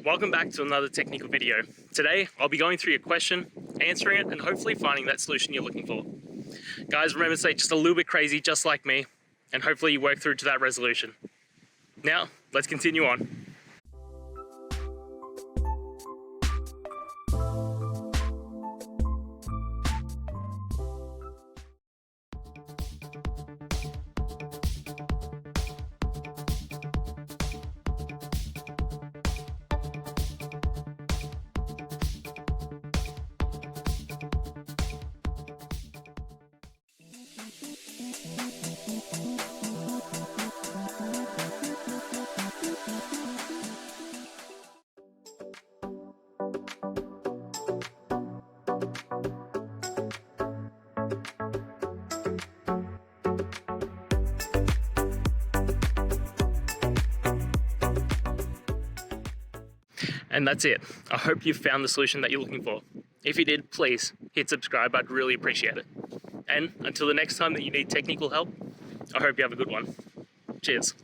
Welcome back to another technical video. Today, I'll be going through your question, answering it, and hopefully finding that solution you're looking for. Guys, remember to stay just a little bit crazy, just like me, and hopefully you work through to that resolution. Now, let's continue on. And that's it. I hope you found the solution that you're looking for. If you did, please hit subscribe. I'd really appreciate it. And until the next time that you need technical help, I hope you have a good one. Cheers.